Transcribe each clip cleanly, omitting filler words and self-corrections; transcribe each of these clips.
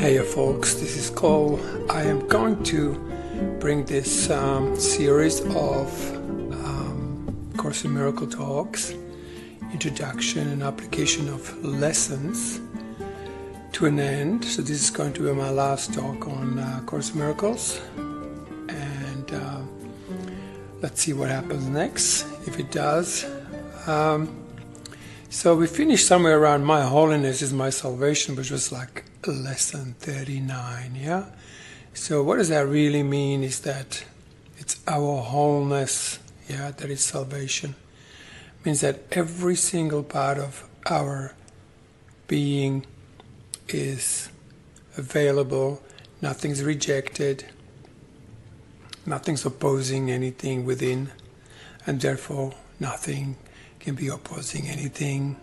Hey folks, this is Cole. I am going to bring this series of Course in Miracle talks, introduction and application of lessons to an end. So this is going to be my last talk on Course in Miracles, and let's see what happens next, if it does. So we finished somewhere around My Holiness is My Salvation, which was like lesson 39, yeah? So what does that really mean is that it's our wholeness, yeah, that is salvation. It means that every single part of our being is available, nothing's rejected, nothing's opposing anything within, and therefore nothing can be opposing anything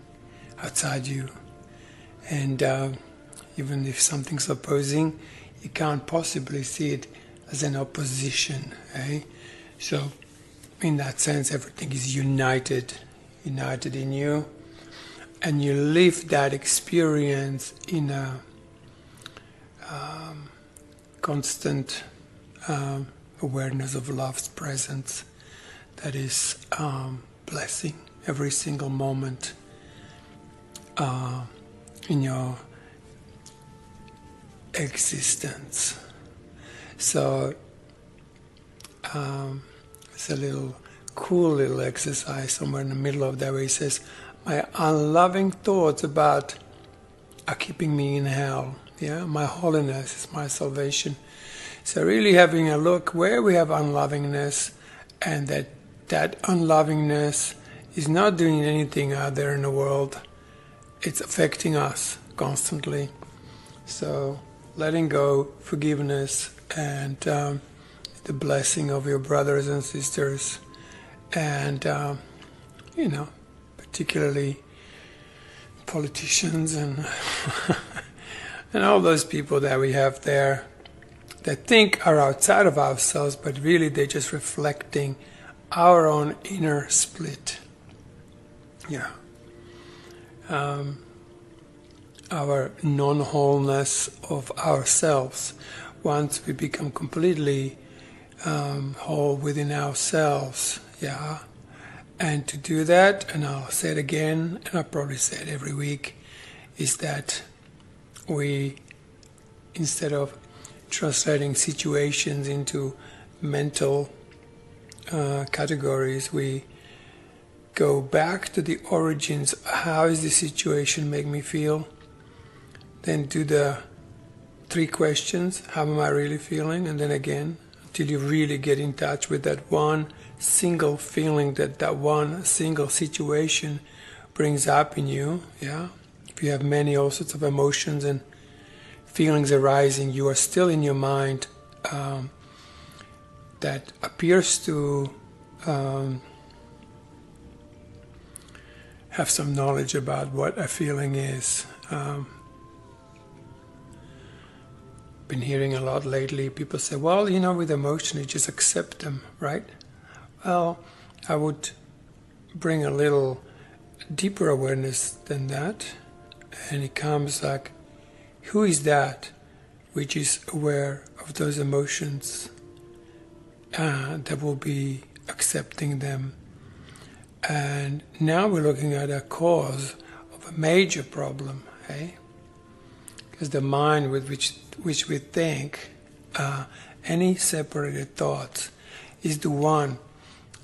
outside you. And even if something's opposing, you can't possibly see it as an opposition, eh? So in that sense, everything is united in you, and you live that experience in a constant awareness of love's presence that is blessing every single moment in your existence. So it's a cool little exercise somewhere in the middle of that where he says, my unloving thoughts are keeping me in hell. Yeah, my holiness is my salvation. So really having a look where we have unlovingness, and that unlovingness is not doing anything out there in the world. It's affecting us constantly. So letting go, forgiveness, and the blessing of your brothers and sisters, and particularly politicians and and all those people that we have there that think are outside of ourselves, but really they're just reflecting our own inner split. Yeah. Our non-wholeness of ourselves. Once we become completely whole within ourselves, yeah. And to do that, and I'll say it again, and I'll probably say it every week, is that we, instead of translating situations into mental categories, we go back to the origins. How is the situation make me feel? Then do the 3 questions. How am I really feeling? And then again, until you really get in touch with that one single feeling that one single situation brings up in you. Yeah. If you have many all sorts of emotions and feelings arising, you are still in your mind that appears to have some knowledge about what a feeling is. Been hearing a lot lately, people say, well, with emotion, you just accept them, right? Well, I would bring a little deeper awareness than that, and it comes like, who is that which is aware of those emotions that will be accepting them? And now we're looking at a cause of a major problem, eh? Because the mind with which we think, any separated thoughts, is the one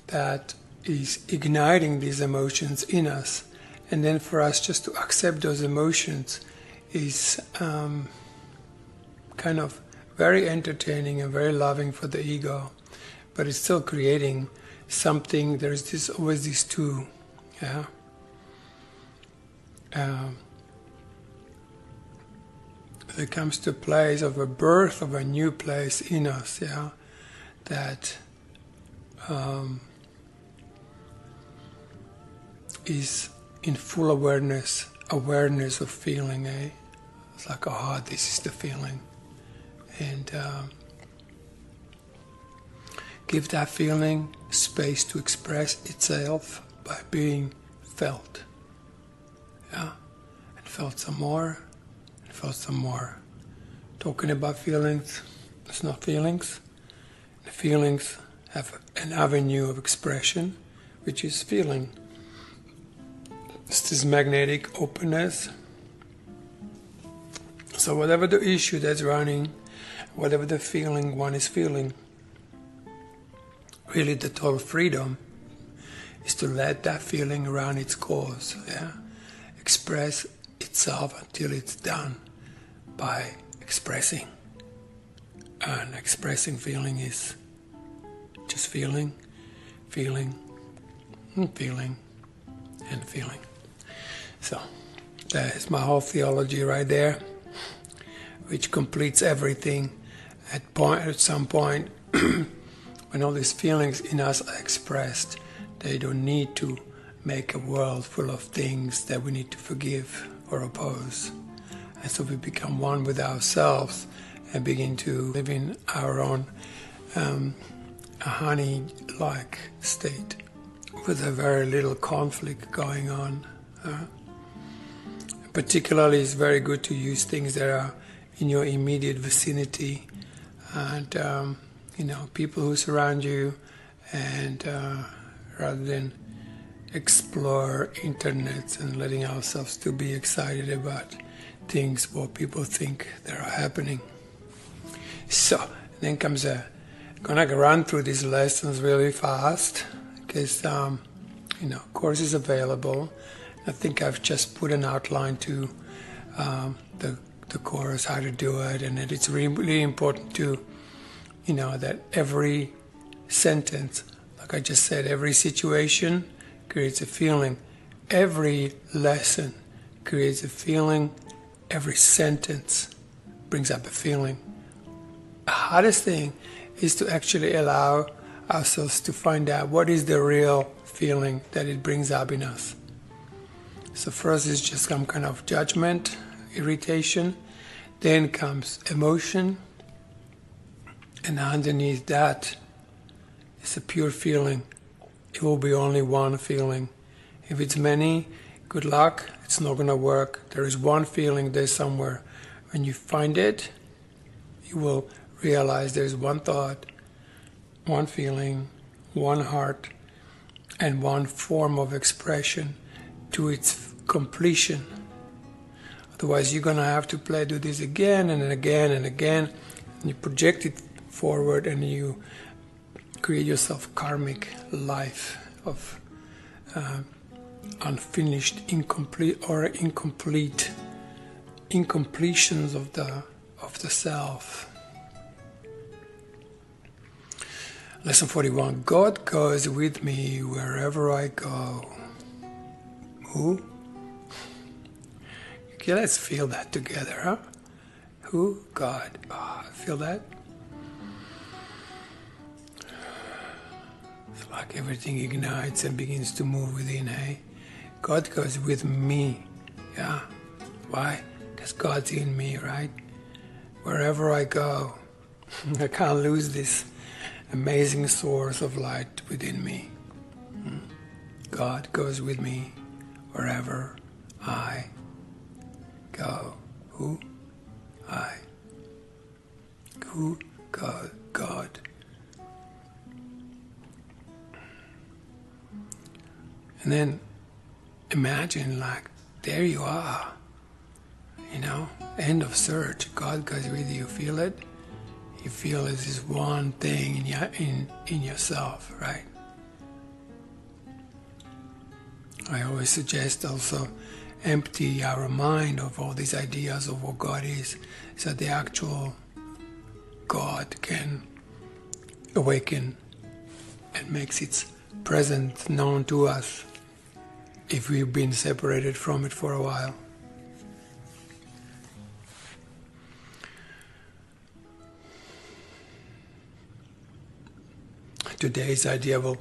that is igniting these emotions in us. And then for us just to accept those emotions is kind of very entertaining and very loving for the ego. But it's still creating something. There's always these two, yeah. There comes to a place of a birth of a new place in us, yeah, that is in full awareness of feeling, eh? It's like, oh, this is the feeling. And give that feeling space to express itself by being felt. Yeah? And felt some more, and felt some more. talking about feelings. It's not feelings. The feelings have an avenue of expression, which is feeling. It's this magnetic openness. So whatever the issue that's running, whatever the feeling one is feeling, really the total freedom is to let that feeling run its course, express itself until it's done by expressing. And expressing feeling is just feeling, feeling, and feeling, and feeling. So that is my whole theology right there, which completes everything. At some point, when all these feelings in us are expressed, they don't need to make a world full of things that we need to forgive or oppose. And so we become one with ourselves and begin to live in our own honey-like state with a very little conflict going on. Particularly, it's very good to use things that are in your immediate vicinity and people who surround you, and rather than explore internet and letting ourselves to be excited about things what people think that are happening. So then comes gonna run through these lessons really fast because course is available. I think I've just put an outline to the course, how to do it, and that it's really important to that every sentence, like I just said, every situation creates a feeling. Every lesson creates a feeling. Every sentence brings up a feeling. The hardest thing is to actually allow ourselves to find out what is the real feeling that it brings up in us. So first is just some kind of judgment, irritation. Then comes emotion. And underneath that is a pure feeling. It will be only one feeling. If it's many, good luck, it's not going to work. There is one feeling there somewhere. When you find it, you will realize there's one thought, one feeling, one heart, and one form of expression to its completion. Otherwise, you're going to have to do this again and again and again. And you project it forward and you create yourself karmic life of unfinished, incompletions of the self. Lesson 41. God goes with me wherever I go. Who? Okay, let's feel that together, huh? Who? God. Feel that? It's like everything ignites and begins to move within, hey? God goes with me. Yeah. Why? Because God's in me, right? Wherever I go, I can't lose this amazing source of light within me. God goes with me wherever I go. Who? I. Who? God. And then imagine, like, there you are. End of search. God goes with you. Feel it? You feel it's this one thing in yourself, right? I always suggest also empty our mind of all these ideas of what God is, so the actual God can awaken and makes its presence known to us if we've been separated from it for a while. Today's idea will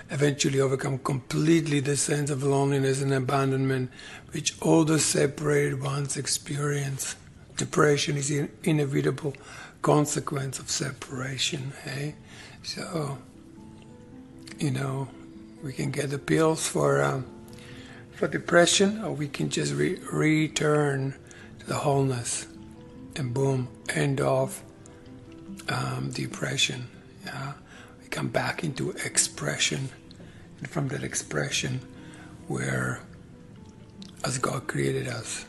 eventually overcome completely the sense of loneliness and abandonment which all the separated ones experience. Depression is an inevitable consequence of separation. Hey? So, we can get the pills for depression, or we can just return to the wholeness and boom, end of depression. Yeah, we come back into expression, and from that expression, where as God created us.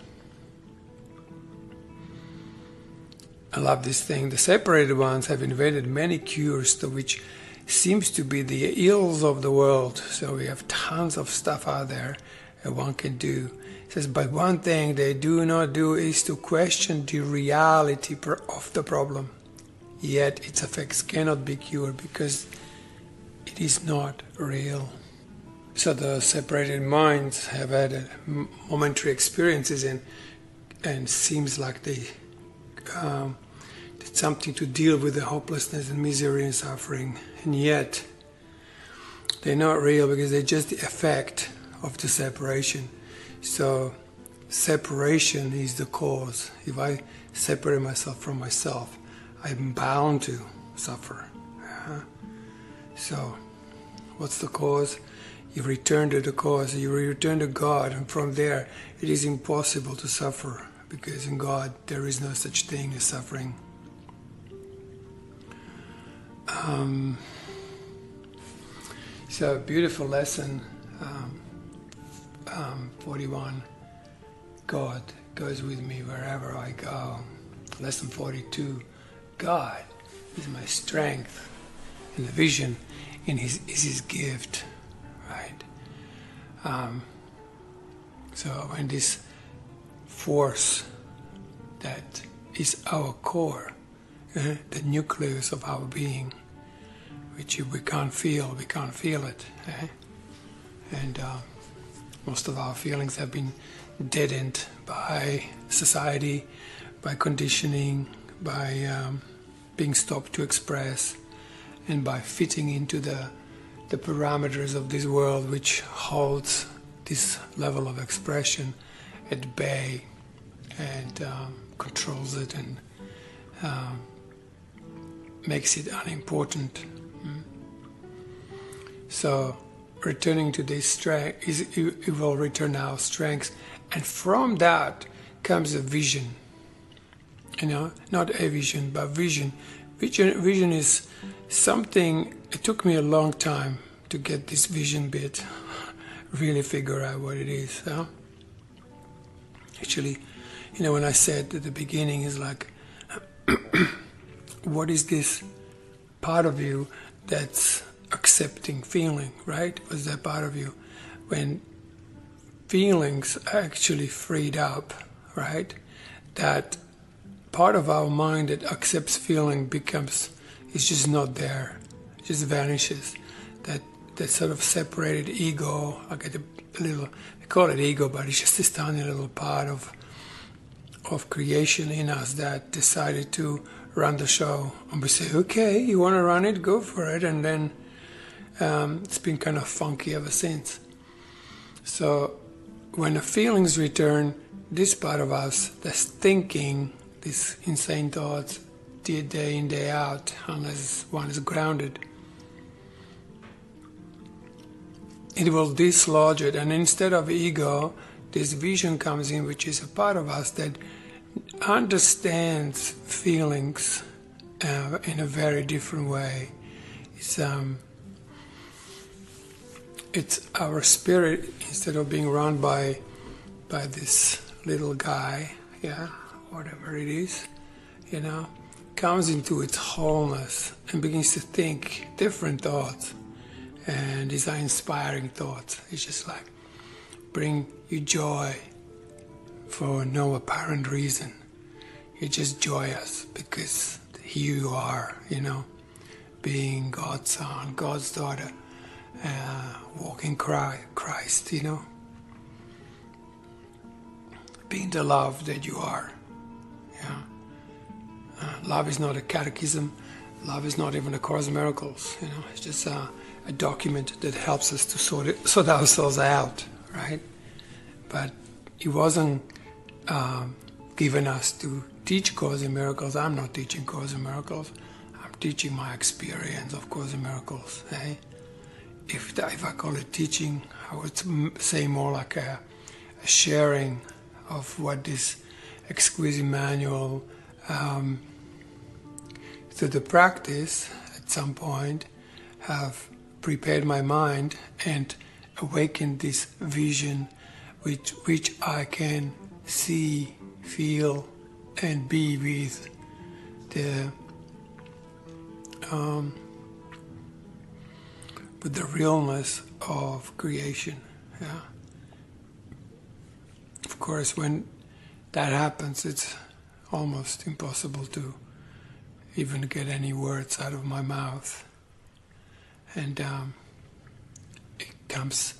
I love this thing. The separated ones have invented many cures to which seems to be the ills of the world. So we have tons of stuff out there that one can do. It says, but one thing they do not do is to question the reality of the problem. Yet its effects cannot be cured because it is not real. So the separated minds have had momentary experiences and seems like they did something to deal with the hopelessness and misery and suffering. And yet they're not real because they're just the effect of the separation. So separation is the cause. If I separate myself from myself, I'm bound to suffer. So what's the cause? You return to the cause, you return to God, and from there it is impossible to suffer, because in God there is no such thing as suffering. So beautiful lesson, 41, God goes with me wherever I go. Lesson 42, God is my strength, and the vision is his gift. Right? So when this force that is our core, the nucleus of our being, which we can't feel it. And most of our feelings have been deadened by society, by conditioning, by being stopped to express, and by fitting into the parameters of this world, which holds this level of expression at bay and controls it and makes it unimportant. So returning to this strength, it will return our strengths, and from that comes a vision. Not a vision, but vision. Vision is something. It took me a long time to get this vision bit, really figure out what it is. Actually, when I said at the beginning, is like, what is this part of you that's accepting feeling, right? Was that part of you? When feelings are actually freed up, right? That part of our mind that accepts feeling is just not there. It just vanishes. That sort of separated ego, I get a little, they call it ego, but it's just this tiny little part of creation in us that decided to run the show. And we say, okay, you want to run it, go for it. And then it's been kind of funky ever since. So when the feelings return, this part of us that's thinking these insane thoughts day in, day out, unless one is grounded, it will dislodge it, and instead of ego, this vision comes in, which is a part of us that understands feelings in a very different way. It's our spirit, instead of being run by this little guy, whatever it is, comes into its wholeness and begins to think different thoughts. And these are inspiring thoughts. It's just like bring you joy for no apparent reason. You're just joyous because here you are, being God's son, God's daughter, walking Christ, being the love that you are. Love is not a catechism. Love is not even a Course in Miracles. It's just a document that helps us to sort ourselves out, right? But it wasn't given us to teach Course in Miracles. I'm not teaching Course in Miracles. I'm teaching my experience of Course in Miracles. If I call it teaching, I would say more like a sharing of what this exquisite manual through the practice, at some point, have prepared my mind and awakened this vision which I can see, feel, and be with the realness of creation. Yeah. Of course, when that happens, it's almost impossible to even get any words out of my mouth. And it comes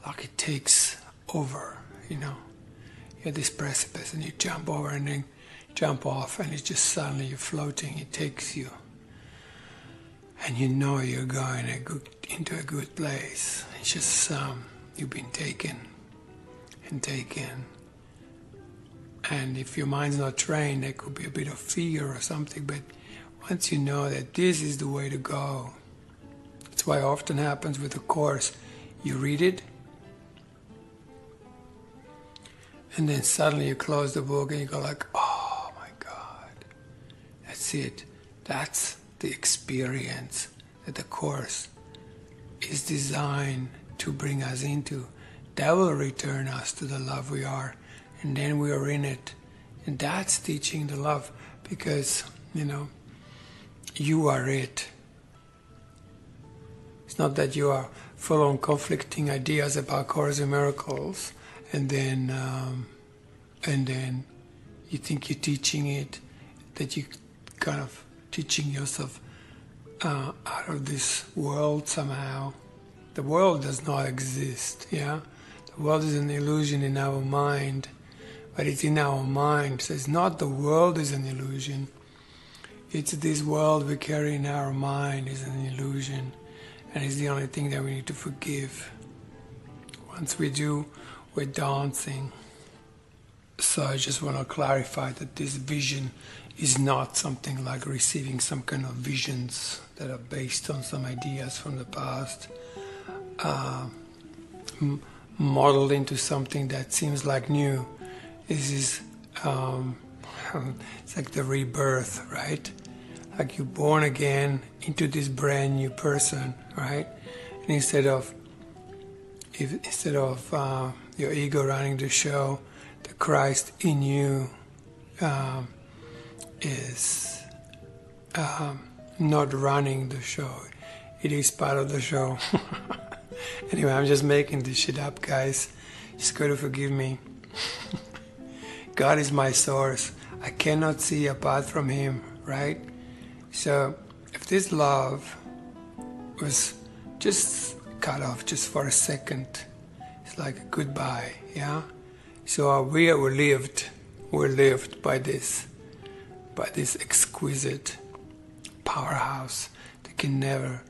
like it takes over, You're at this precipice and you jump over and then jump off, and it's just suddenly you're floating. It takes you. And you're going into a good place. It's just you've been taken. And if your mind's not trained, there could be a bit of fear or something. But once you know that this is the way to go, that's why it often happens with a course. You read it, and then suddenly you close the book and you go like, oh my God, that's it. That's the experience that the course is designed to bring us into. That will return us to the love we are, and then we are in it. And that's teaching the love, because you are it. It's not that you are full on conflicting ideas about Course in Miracles, and then you think you're teaching it, that you kind of teaching yourself out of this world somehow. The world does not exist, The world is an illusion in our mind, but it's in our mind. So it's not the world is an illusion. It's this world we carry in our mind is an illusion, and it's the only thing that we need to forgive. Once we do, we're dancing. So I just want to clarify that this vision is not something like receiving some kind of visions that are based on some ideas from the past, modeled into something that seems like new. This is it's like the rebirth, right? Like you're born again into this brand new person, right? And instead of your ego running the show, the Christ in you is not running the show. It is part of the show. Anyway, I'm just making this shit up, guys. Just gotta forgive me. God is my source. I cannot see apart from Him, right? So if this love was just cut off just for a second, it's like a goodbye, So we're lived by this exquisite powerhouse that can never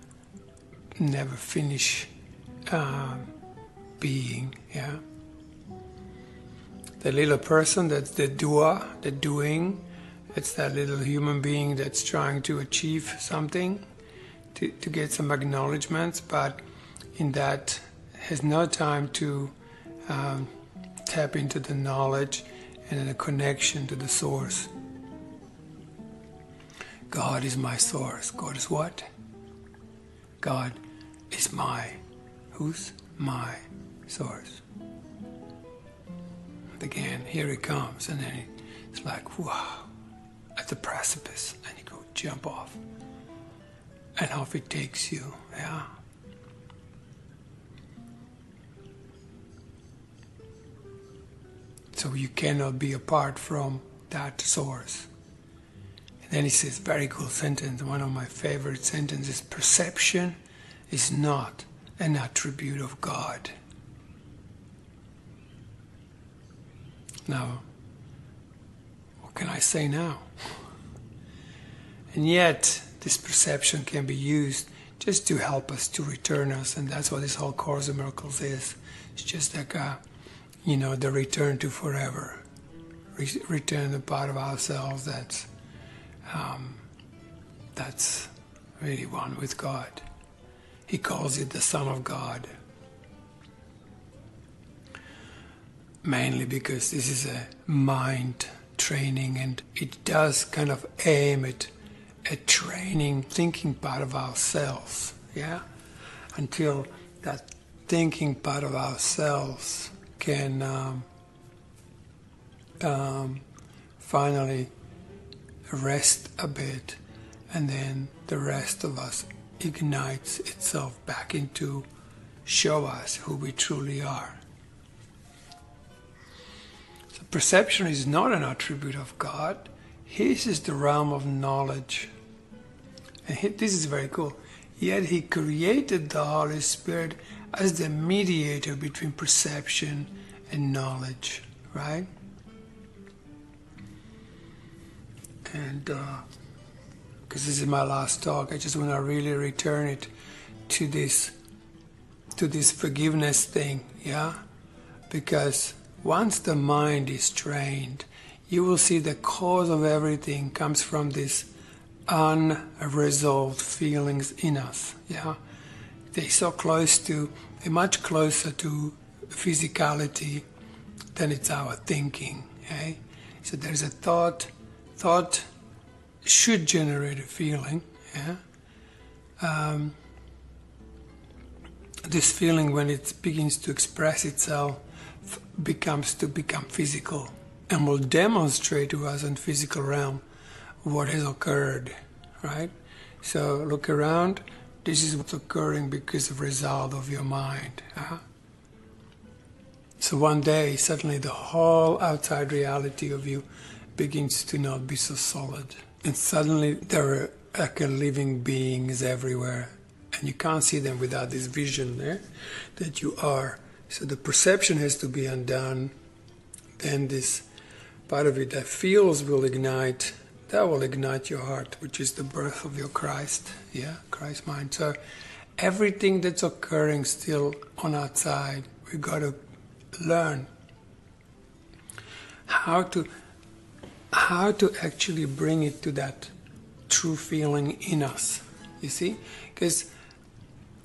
finish being, The little person, that's the doer, the doing. It's that little human being that's trying to achieve something, to get some acknowledgements, but in that has no time to tap into the knowledge and the connection to the source. God is my source. God is what? God is who's my source? And again, here it comes, and then it's like, wow, at the precipice, and you go jump off, and off it takes you, So you cannot be apart from that source. And then he says, very cool sentence, one of my favorite sentences, perception is not an attribute of God. Now, what can I say now? And yet, this perception can be used just to help us, to return us, and that's what this whole Course in Miracles is. It's just like the return to forever, return to part of ourselves that's really one with God. He calls it the Son of God, mainly because this is a mind training, and it does kind of aim at training thinking part of ourselves, yeah, until that thinking part of ourselves can finally rest a bit, and then the rest of us ignites itself back into show us who we truly are. So perception is not an attribute of God. His is the realm of knowledge. And this is very cool. Yet He created the Holy Spirit as the mediator between perception and knowledge, right? And because this is my last talk, I just want to really return it to this forgiveness thing, yeah? Because once the mind is trained, you will see the cause of everything comes from this unresolved feelings in us, yeah? They're much closer to physicality than it's our thinking, okay? So there's a thought should generate a feeling, yeah? This feeling, when it begins to express itself, become physical, and will demonstrate to us in physical realm what has occurred, right? So look around. This is what's occurring because of result of your mind. So one day, suddenly the whole outside reality of you begins to not be so solid. And suddenly there are like living beings everywhere. And you can't see them without this vision there that you are. So the perception has to be undone. Then this part of it that feels will ignite. That will ignite your heart, which is the birth of your Christ. Yeah, Christ mind. So everything that's occurring still on outside, we got to learn how to actually bring it to that true feeling in us. You see? Because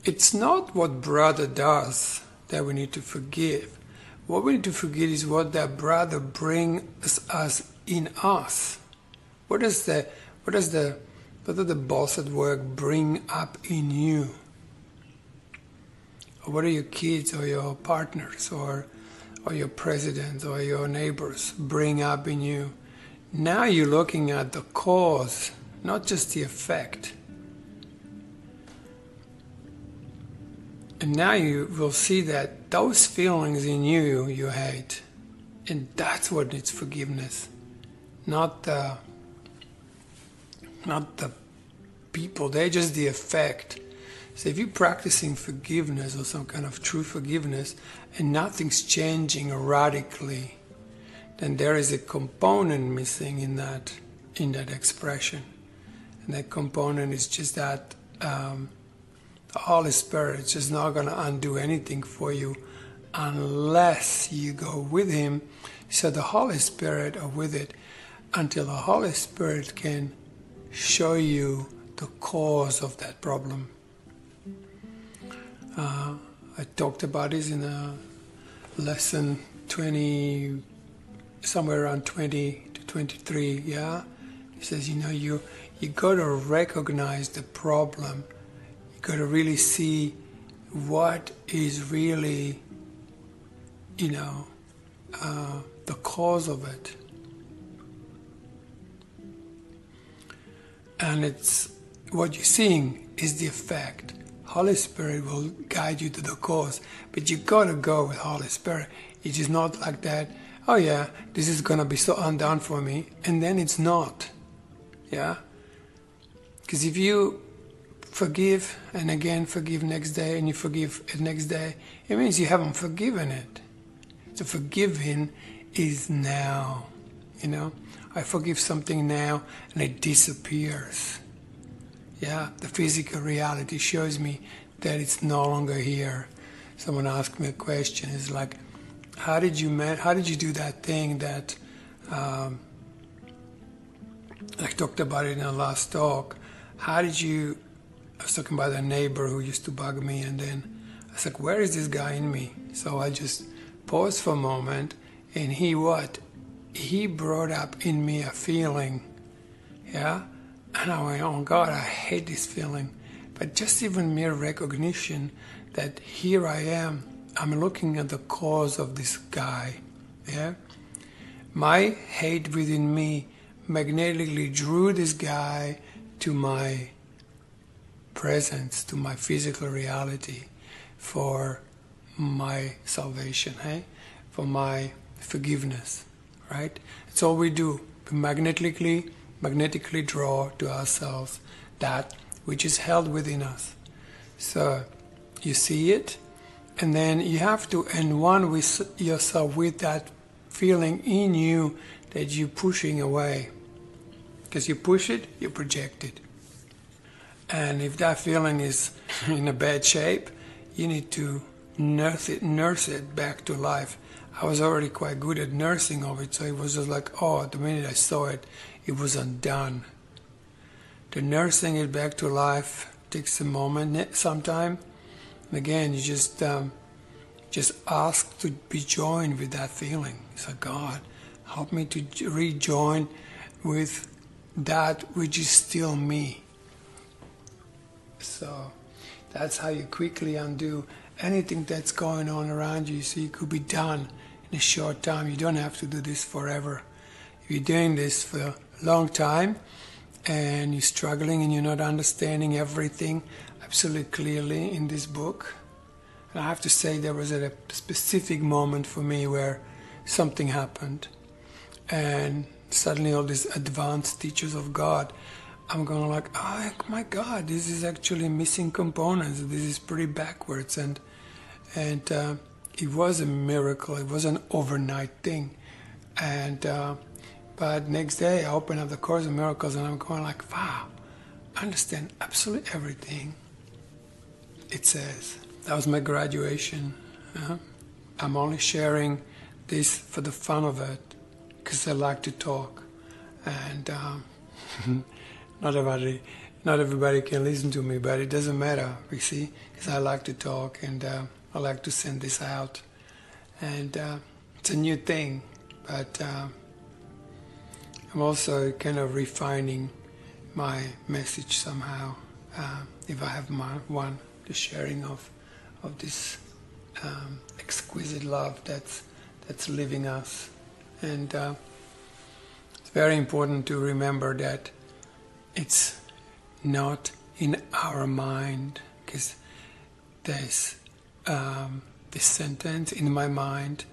it's not what brother does that we need to forgive. What we need to forgive is what that brother brings us in us. What does the boss at work bring up in you? Or what are your kids or your partners or your president or your neighbors bring up in you? Now you're looking at the cause, not just the effect. And now you will see that those feelings in you hate. And that's what needs forgiveness. Not the people, they're just the effect. So if you're practicing forgiveness or some kind of true forgiveness and nothing's changing radically, then there is a component missing in that expression. And that component is just that the Holy Spirit is just not going to undo anything for you unless you go with Him. So the Holy Spirit are with it until the Holy Spirit can show you the cause of that problem. I talked about this in a lesson 20, somewhere around 20 to 23, yeah? He says, you got to recognize the problem. You got to really see what is really, the cause of it. And it's what you're seeing is the effect. Holy Spirit will guide you to the cause, but you gotta go with Holy Spirit. It is not like that. Oh yeah, this is gonna be so undone for me, and then it's not. Yeah, because if you forgive and again forgive next day, and you forgive the next day, it means you haven't forgiven it. So forgiving is now. I forgive something now, and it disappears. Yeah, the physical reality shows me that it's no longer here. Someone asked me a question. It's like, how did you do that thing that I talked about it in the last talk? I was talking about a neighbor who used to bug me, and then I was like, where is this guy in me? So I just paused for a moment, and he he brought up in me a feeling, yeah, and I went, oh God, I hate this feeling. But just even mere recognition that here I am, I'm looking at the cause of this guy, yeah. My hate within me magnetically drew this guy to my presence, to my physical reality, for my salvation, hey? For my forgiveness, right? It's all we do. We magnetically draw to ourselves that which is held within us. So you see it, and then you have to end one with yourself with that feeling in you that you're pushing away. Because you push it, you project it. And if that feeling is in a bad shape, you need to nurse it back to life. I was already quite good at nursing of it, so it was just like, oh, the minute I saw it, it was undone. The nursing it back to life takes a moment, sometime. And again, you just ask to be joined with that feeling. It's like, God, help me to rejoin with that which is still me. So that's how you quickly undo anything that's going on around you. So it could be done in a short time. You don't have to do this forever. If you're doing this for a long time and you're struggling and you're not understanding everything absolutely clearly in this book, and I have to say there was a specific moment for me where something happened, and suddenly all these advanced teachers of God, I'm going like, oh my God, this is actually missing components. This is pretty backwards, and it was a miracle. It was an overnight thing, and but next day I opened up the Course in Miracles, and I'm going like, wow, I understand absolutely everything it says. That was my graduation. I'm only sharing this for the fun of it, because I like to talk, and not everybody can listen to me, but it doesn't matter, you see, because I like to talk, and I like to send this out, and it's a new thing, but I'm also kind of refining my message somehow, if I have the sharing of this exquisite love that's living us. And it's very important to remember that it's not in our mind, because there's this sentence in my mind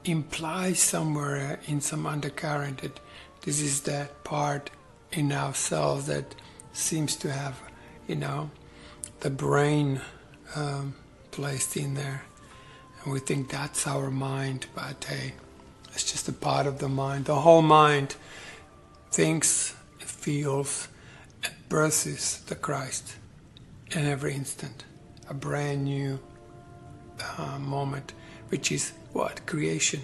implies somewhere in some undercurrent that this is that part in ourselves that seems to have, the brain placed in there, and we think that's our mind, but hey, it's just a part of the mind. The whole mind thinks, feels, and births the Christ in every instant. A brand new moment, which is what? Creation.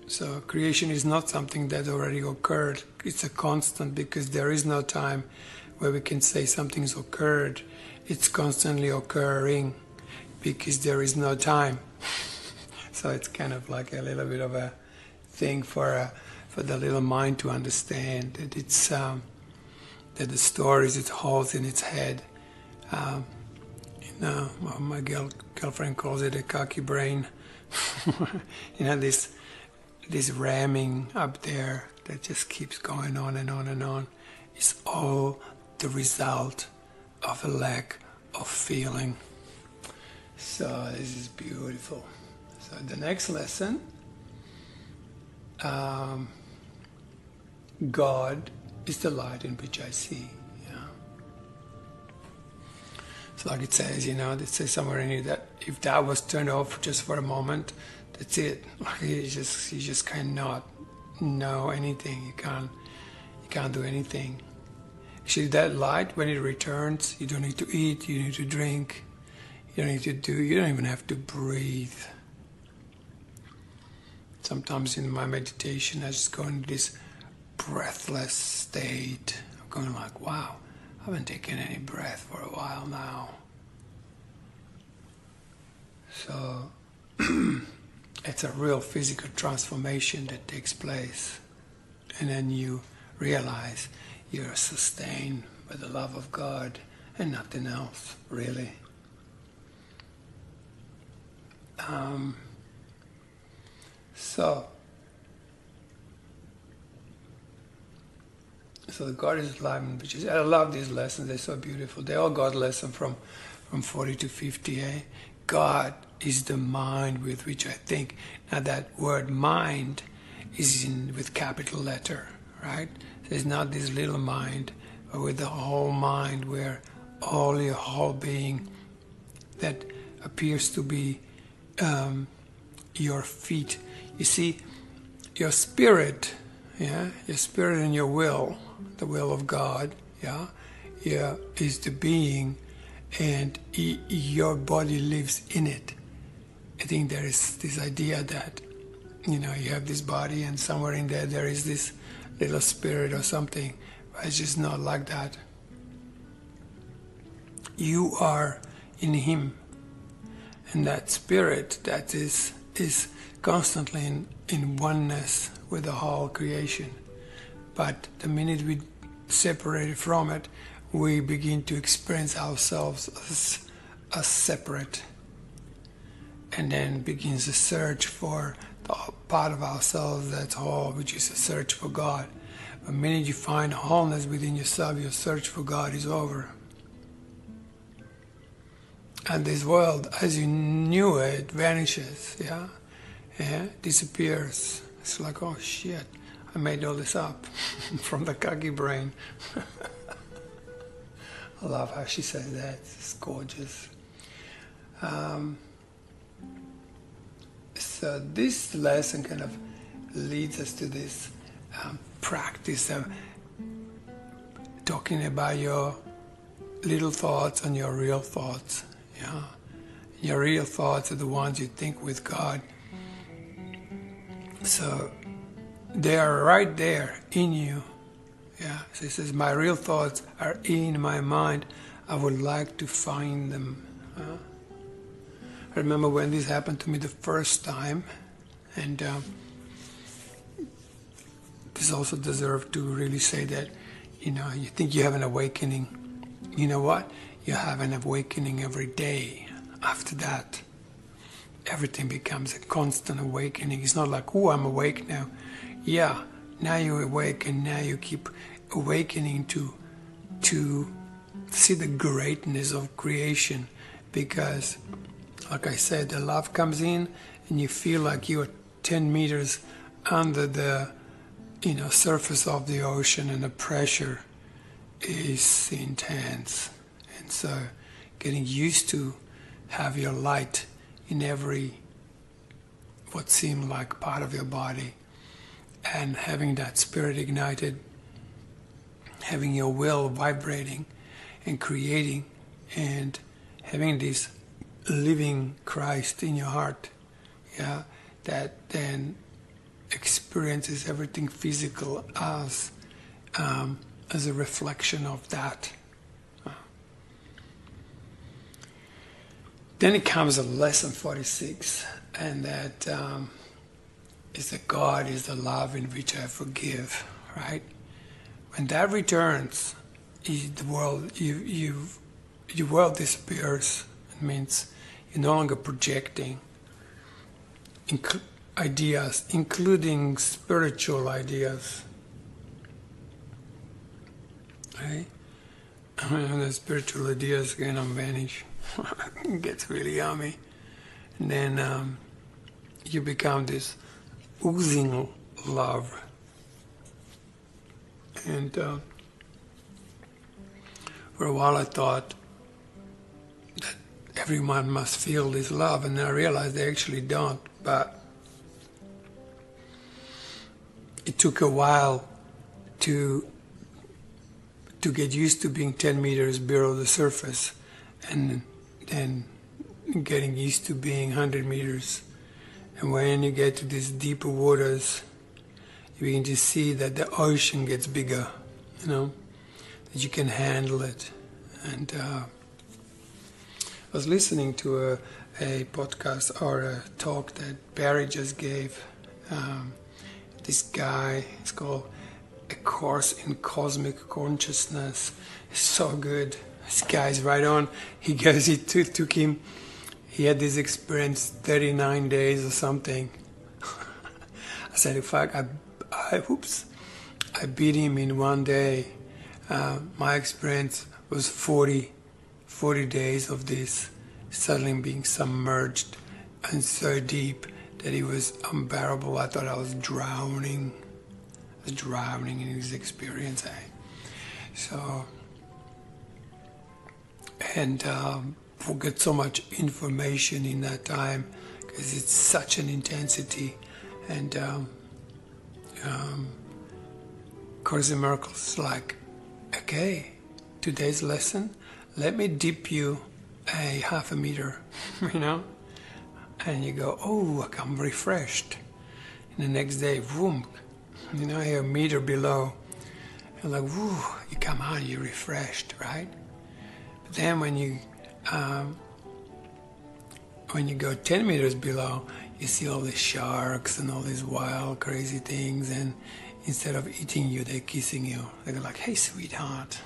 So creation is not something that already occurred. It's a constant, because there is no time where we can say something's occurred. It's constantly occurring, because there is no time. So it's kind of like a little bit of a thing for the little mind to understand that it's that the stories it holds in its head. Well, my girlfriend calls it a cocky brain. This ramming up there that just keeps going on and on and on is all the result of a lack of feeling. So this is beautiful. So the next lesson, God is the light in which I see. So like it says, it says somewhere in here that if that was turned off just for a moment, that's it. Like you just cannot know anything. You can't do anything. Actually, that light, when it returns, you don't need to eat, you need to drink, you don't even have to breathe. Sometimes in my meditation, I just go into this breathless state. I'm going like, wow, I haven't taken any breath for a while now. So, that's a real physical transformation that takes place. And then you realize you're sustained by the love of God and nothing else, really. So God is alive, which is, I love these lessons, they're so beautiful. They all got lessons from 40 to 50, eh? God is the mind with which I think. Now that word mind is with capital letter, right? So it's not this little mind, but with the whole mind, where all your whole being that appears to be your feet. You see, your spirit, yeah, your spirit and your will, the will of God, yeah, is the being, and your body lives in it. I think there is this idea that, you have this body, and somewhere in there is this little spirit or something, but it's just not like that. You are in Him, and that spirit that is constantly in oneness with the whole creation. But the minute we separate from it, we begin to experience ourselves as separate, and then begins a search for the part of ourselves that's whole, which is a search for God. The minute you find wholeness within yourself, your search for God is over. And this world, as you knew it, vanishes, yeah, disappears. It's like, oh shit, I made all this up from the cocky brain. I love how she says that. It's gorgeous. So this lesson kind of leads us to this practice of talking about your little thoughts and your real thoughts. Yeah, your real thoughts are the ones you think with God. So they are right there in you. Yeah, so he says, my real thoughts are in my mind. I would like to find them. I remember when this happened to me the first time, and this also deserves to really say that, you think you have an awakening. You know what? You have an awakening every day. After that, everything becomes a constant awakening. It's not like, oh, I'm awake now. Yeah, now you're awake, and now you keep awakening to see the greatness of creation. Because, like I said, the love comes in, and you feel like you're 10 meters under the surface of the ocean, and the pressure is intense. And so getting used to have your light in every what seemed like part of your body, and having that spirit ignited, having your will vibrating and creating, and having this living Christ in your heart, yeah, that then experiences everything physical as a reflection of that. Then it comes a lesson 46, and that is that God is the love in which I forgive, right? When that returns, the world, your world disappears. It means you're no longer projecting ideas, including spiritual ideas, right? And the spiritual ideas kind of vanish. It gets really yummy. And then you become this oozing love. And for a while I thought that everyone must feel this love, and then I realized they actually don't. But it took a while to get used to being 10 meters below the surface, and then getting used to being 100 meters. And when you get to these deeper waters, you begin to see that the ocean gets bigger, that you can handle it. And it was listening to a podcast or a talk that Barry just gave. This guy, it's called A Course in Cosmic Consciousness. It's so good. This guy's right on. He goes, took him, he had this experience 39 days or something. I said, in fact, I beat him in one day. My experience was 40 days of this, suddenly being submerged and so deep that it was unbearable. I thought I was drowning. I was drowning in his experience. So, and we get so much information in that time because it's such an intensity. And Course in Miracles is like, okay, today's lesson, let me dip you a half a meter, you know, and you go, oh, I'm refreshed. And the next day, boom, you know, you're a meter below. You're like, whoo, you come out, you're refreshed, right? But then when you go 10 meters below, you see all these sharks and all these wild, crazy things, and instead of eating you, they're kissing you. They're like, hey, sweetheart.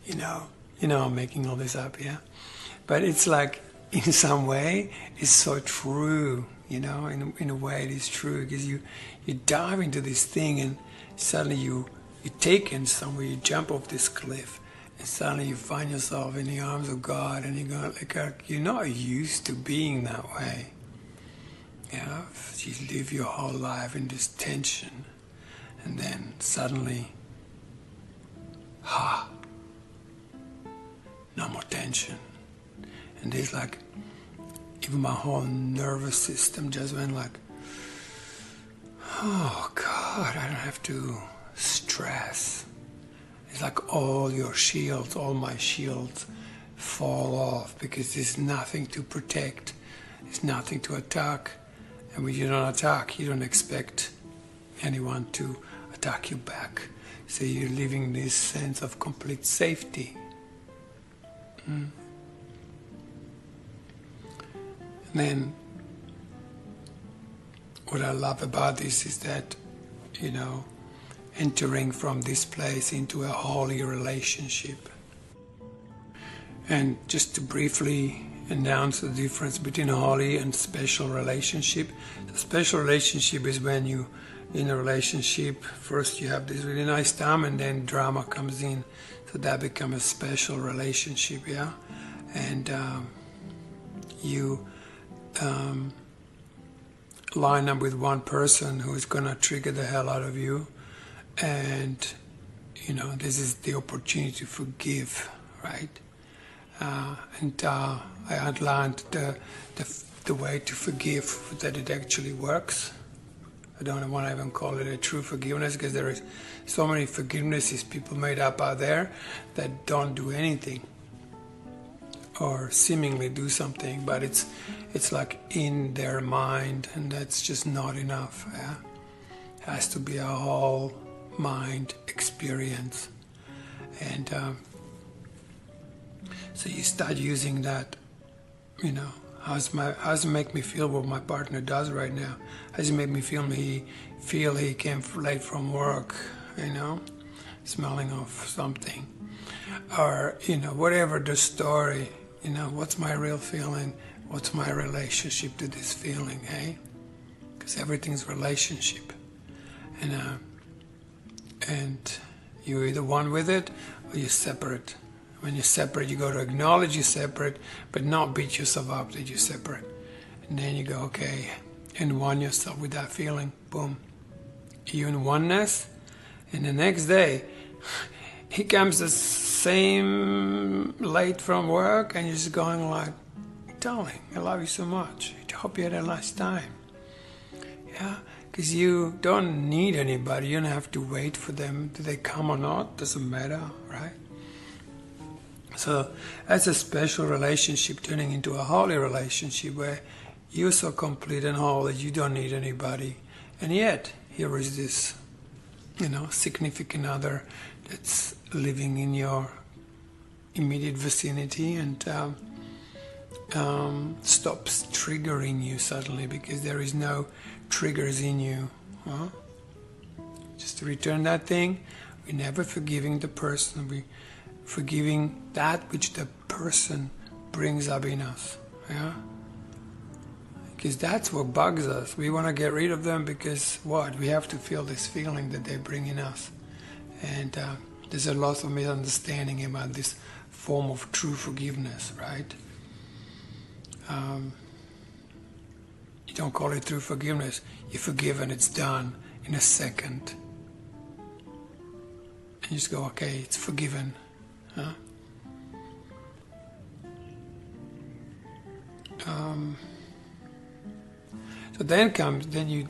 You know, I'm making all this up, yeah? But it's like, in some way, it's so true, you know, in a way it is true, because you dive into this thing and suddenly you're taken somewhere, you jump off this cliff, and suddenly you find yourself in the arms of God, and you go, like, you're not used to being that way. You know, you live your whole life in this tension, and then suddenly, no more tension. And there's like, even my whole nervous system just went like, oh God, I don't have to stress. It's like all your shields, all my shields fall off because there's nothing to protect. There's nothing to attack. And when you don't attack, you don't expect anyone to attack you back. So you're living this sense of complete safety. And then what I love about this is that, you know, entering from this place into a holy relationship. And just to briefly announce the difference between a holy and special relationship. The special relationship is when you, in a relationship, first you have this really nice time and then drama comes in. So that becomes a special relationship, yeah? And you line up with one person who is going to trigger the hell out of you. And, you know, this is the opportunity to forgive, right? And I outlined the way to forgive, that it actually works. I don't want to even call it a true forgiveness, because there is so many forgivenesses people made up out there that don't do anything or seemingly do something, but it's like in their mind, and that's just not enough. Yeah? It has to be a whole mind experience. And so you start using that, you know, how's it make me feel what my partner does right now? How does it make me feel he came late from work, you know, smelling of something? Or, you know, whatever the story, you know, what's my real feeling? What's my relationship to this feeling, eh? Because everything's relationship. And you're either one with it or you're separate. When you're separate, you go to acknowledge you're separate, but not beat yourself up that you're separate. And then you go, okay, and one yourself with that feeling. Boom. You're in oneness. And the next day, he comes the same late from work, and you're just going like, darling, I love you so much. I hope you had a nice time. Yeah? Because you don't need anybody. You don't have to wait for them. Do they come or not? Doesn't matter, right? So that's a special relationship turning into a holy relationship where you're so complete and whole that you don't need anybody. And yet, here is this, you know, significant other that's living in your immediate vicinity and stops triggering you suddenly, because there is no triggers in you. Huh? Just to return that thing, we're never forgiving the person, we're forgiving that which the person brings up in us. Yeah? Because that's what bugs us. We want to get rid of them because what? We have to feel this feeling that they bring in us. And there's a lot of misunderstanding about this form of true forgiveness, right? You don't call it true forgiveness. You forgive and it's done in a second. And you just go, okay, it's forgiven. Huh? So then you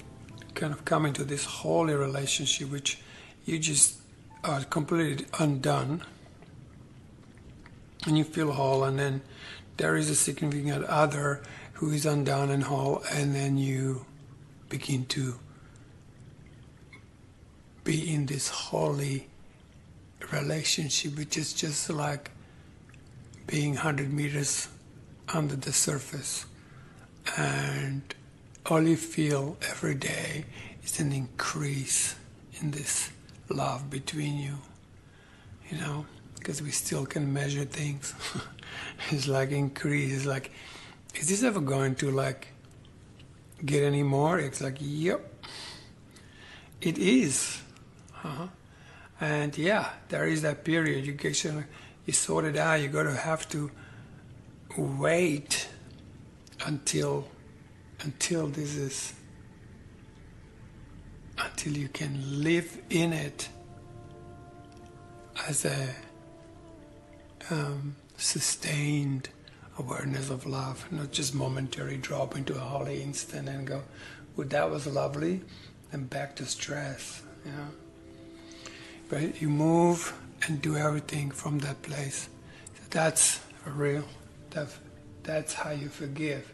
kind of come into this holy relationship, which you just are completely undone, and you feel whole, and then there is a significant other who is undone and whole, and then you begin to be in this holy relationship, which is just like being 100 meters under the surface, and all you feel every day is an increase in this love between you, because we still can measure things. It's like increase. It's like, is this ever going to like get any more? It's like, yep, it is. And yeah, there is that period. You sort it out. You're gonna have to wait until you can live in it as a sustained awareness of love, not just momentary drop into a holy instant and go, well, that was lovely, and back to stress. But you move and do everything from that place. So that's real. That's how you forgive.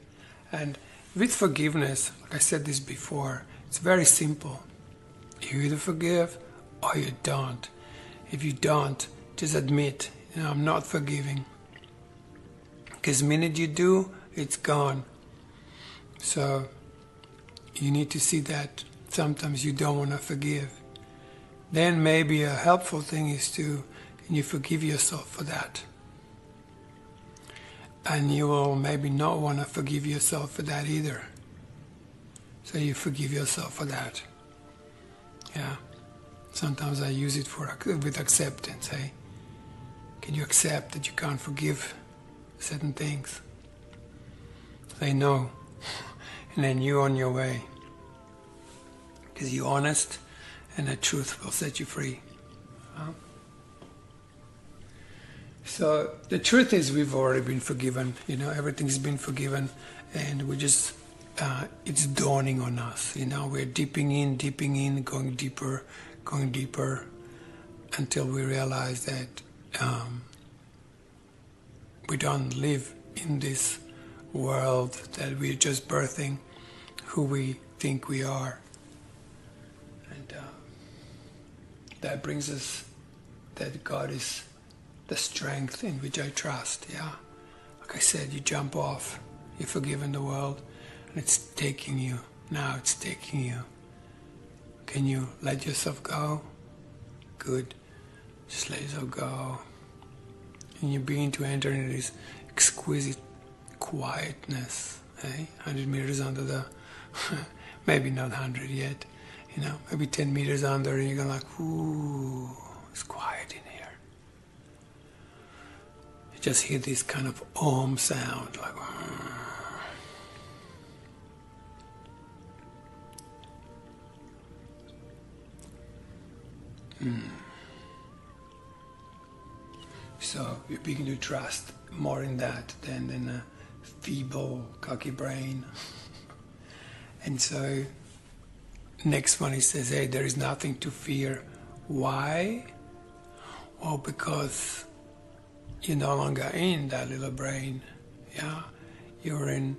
And with forgiveness, like I said this before, it's very simple. You either forgive or you don't. If you don't, just admit, I'm not forgiving. Because the minute you do, it's gone. So you need to see that sometimes you don't want to forgive. Then maybe a helpful thing is can you forgive yourself for that? And you will maybe not want to forgive yourself for that either. So you forgive yourself for that. Yeah. Sometimes I use it with acceptance. Hey, can you accept that you can't forgive certain things? Say no. And then you're on your way. Because you're honest, and the truth will set you free. So the truth is we've already been forgiven. Everything's been forgiven, and we just it's dawning on us. We're dipping in, going deeper, until we realize that we don't live in this world, that we're just birthing who we think we are. And that brings us that God is the strength in which I trust. Yeah, like I said, you jump off, you're forgiven the world, and it's taking you. Now it's taking you. Can you let yourself go? Good. Just let yourself go. And you begin to enter into this exquisite quietness. 100 meters under the, maybe not 100 yet, maybe 10 meters under, and you're going like, ooh, it's quiet in here. You just hear this kind of om sound, like, So you begin to trust more in that than in a feeble, cocky brain. And so next one he says, hey, there is nothing to fear. Why? Well, because you're no longer in that little brain. Yeah, you're in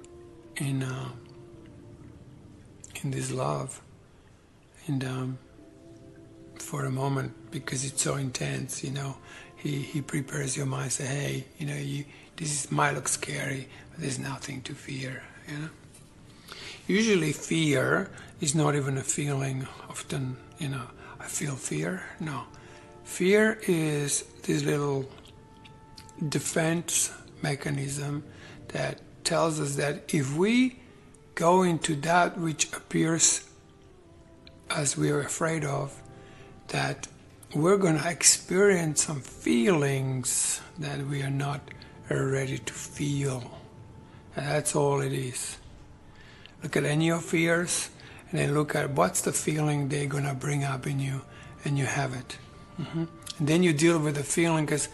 this love. And for a moment, because it's so intense, he prepares your mind, say, hey, this might look scary, but there's nothing to fear. Usually fear is not even a feeling. Often, I feel fear. No. Fear is this little defense mechanism that tells us that if we go into that which appears as we are afraid of, that we're going to experience some feelings that we are not ready to feel. And that's all it is. Look at any of your fears, and then look at what's the feeling they're going to bring up in you, and you have it. And then you deal with the feeling, because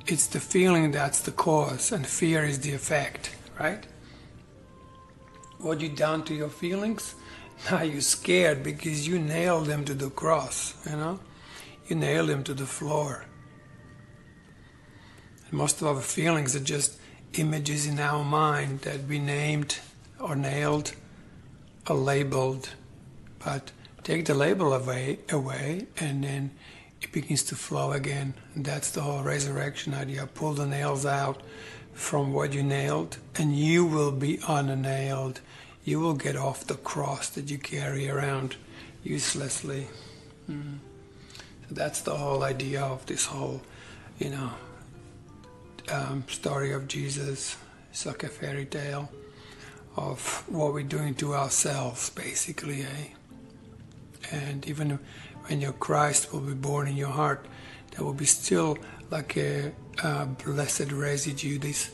it's the feeling that's the cause, and fear is the effect, right? What you down to your feelings? Now you're scared because you nailed them to the cross, You nailed them to the floor. And most of our feelings are just images in our mind that we named or nailed or labeled. But take the label away, and then it begins to flow again. And that's the whole resurrection idea. Pull the nails out from what you nailed, and you will be unnailed. You will get off the cross that you carry around uselessly. So that's the whole idea of this whole, story of Jesus. It's like a fairy tale of what we're doing to ourselves, basically, And even when your Christ will be born in your heart, there will be still like a blessed residue. This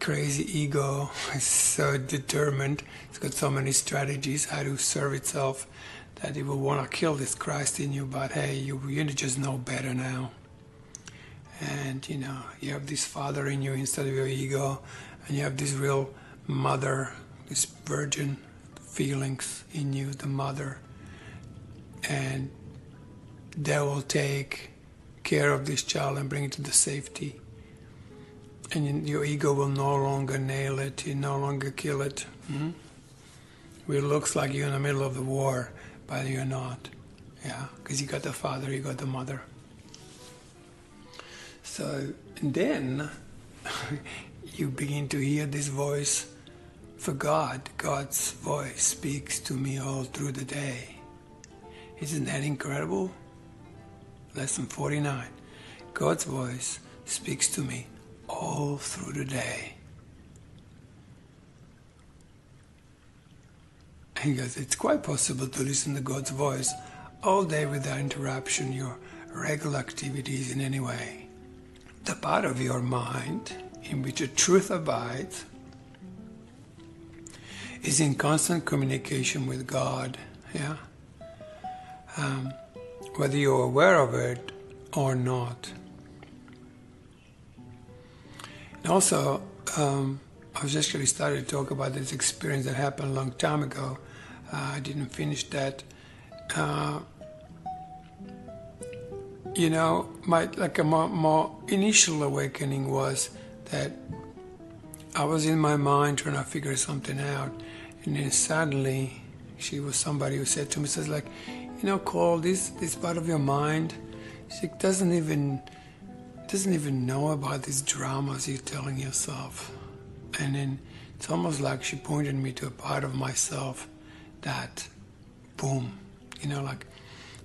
crazy ego is so determined. It's got so many strategies how to serve itself that it will want to kill this Christ in you. But hey, you just know better now. And you have this Father in you instead of your ego, and you have this real mother, this virgin feelings in you, the mother. And they will take care of this child and bring it to the safety. And your ego will no longer nail it, you no longer kill it. It looks like you're in the middle of the war, but you're not. Because you got the Father, you got the mother. So then you begin to hear this voice for God. God's voice speaks to me all through the day. Isn't that incredible? Lesson 49. God's voice speaks to me all through the day. He goes, it's quite possible to listen to God's voice all day without interruption, your regular activities in any way. The part of your mind in which the truth abides is in constant communication with God, whether you're aware of it or not. And also, I was just going to start to talk about this experience that happened a long time ago. I didn't finish that. My more initial awakening was that I was in my mind trying to figure something out, and then suddenly she was somebody who said to me, Cole, this part of your mind, she doesn't even know about these dramas you're telling yourself. And then it's almost like she pointed me to a part of myself that, boom, like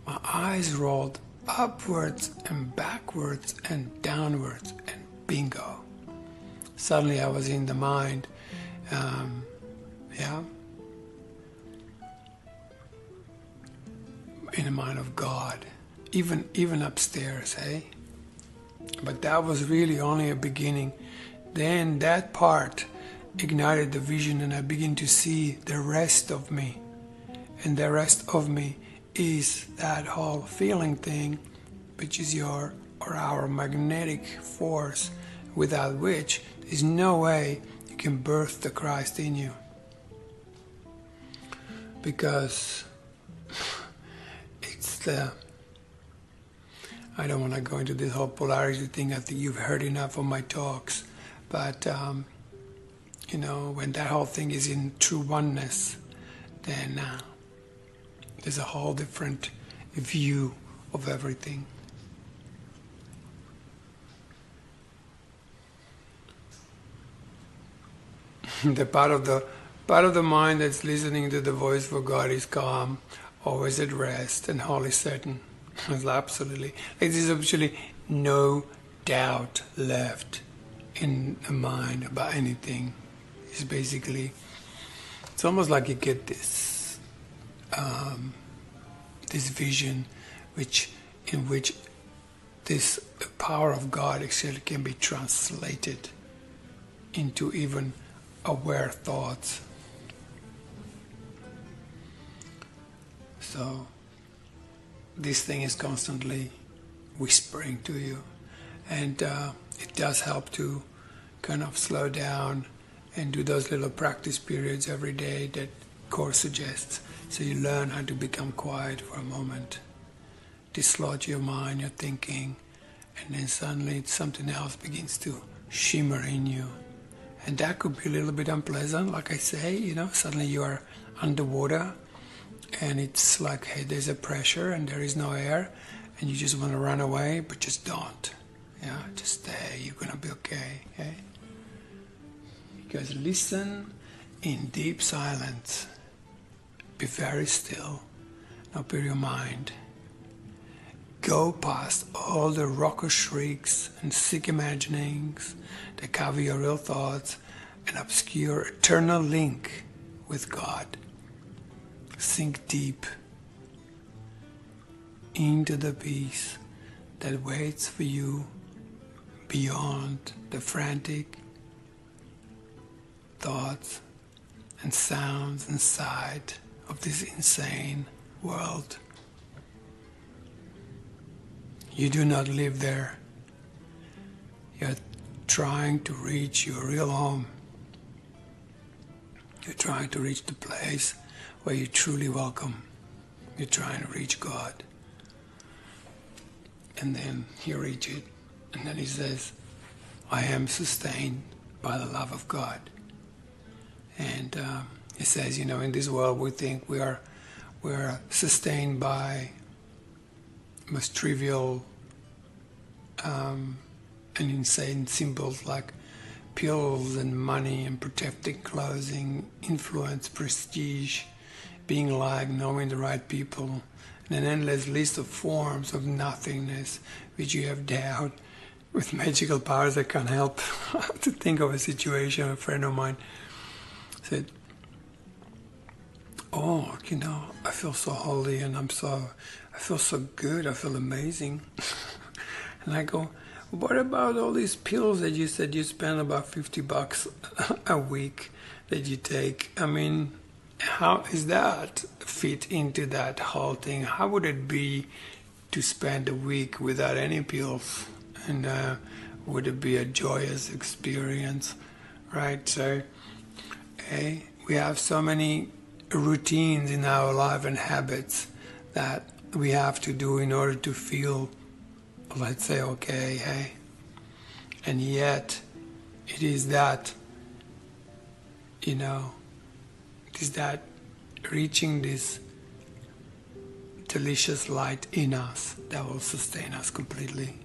my eyes rolled upwards and backwards and downwards, and bingo. Suddenly I was in the mind, in the mind of God, even upstairs, But that was really only a beginning. Then that part ignited the vision, and I began to see the rest of me. And the rest of me is that whole feeling thing, which is our magnetic force, without which there's no way you can birth the Christ in you. Because I don't want to go into this whole polarity thing. I think you've heard enough of my talks. But, when that whole thing is in true oneness, then there's a whole different view of everything. The part of the mind that's listening to the voice for God is calm, always at rest, and wholly certain. There's absolutely, there's actually no doubt left in the mind about anything. It's basically, it's almost like you get this this vision, in which this power of God actually can be translated into even aware thoughts. So this thing is constantly whispering to you, and it does help to kind of slow down and do those little practice periods every day that Course suggests, so you learn how to become quiet for a moment, dislodge your mind, your thinking, and then suddenly something else begins to shimmer in you. And that could be a little bit unpleasant, like I say, suddenly you are underwater and it's like, hey, there's a pressure and there is no air and you just want to run away, but just don't. Yeah, just stay, you're going to be okay. Okay? Because listen in deep silence. Be very still. Open your mind. Go past all the raucous shrieks and sick imaginings that cover your real thoughts and obscure eternal link with God. Sink deep into the peace that waits for you beyond the frantic thoughts and sounds inside of this insane world. You do not live there. You're trying to reach your real home. You're trying to reach the place where you're truly welcome. You're trying to reach God. And then you reach it. And then he says, I am sustained by the love of God. And he says, in this world we think we're sustained by most trivial and insane symbols like pills and money and protecting clothing, influence, prestige, being liked, knowing the right people, and an endless list of forms of nothingness which you have doubt with magical powers. I can't help to think of a situation. A friend of mine said, oh, I feel so holy and I feel so good, I feel amazing. And I go, what about all these pills that you said you spend about $50 a week that you take? I mean, how is that fit into that whole thing? How would it be to spend a week without any pills? And would it be a joyous experience, right? So, we have so many routines in our life and habits that we have to do in order to feel, let's say, okay, hey? And yet, it is that, it is that reaching this delicious light in us that will sustain us completely,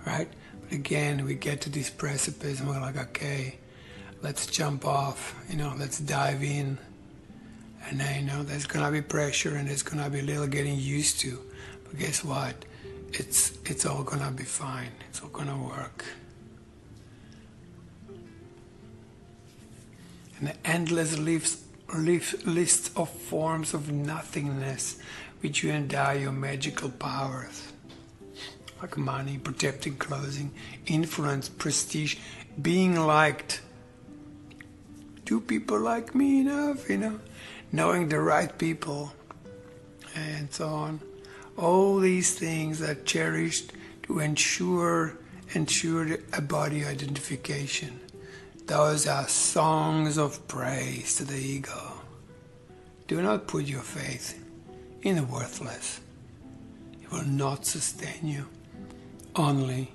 right? But again, we get to this precipice and we're like, okay, let's jump off, let's dive in. And there's going to be pressure and there's going to be a little getting used to. But guess what? It's all going to be fine. It's all going to work. And the endless list of forms of nothingness which you endow your magical powers. Like money, protecting clothing, influence, prestige, being liked. Do people like me enough, knowing the right people, and so on. All these things are cherished to ensure a body identification. Those are songs of praise to the ego. Do not put your faith in the worthless. It will not sustain you. Only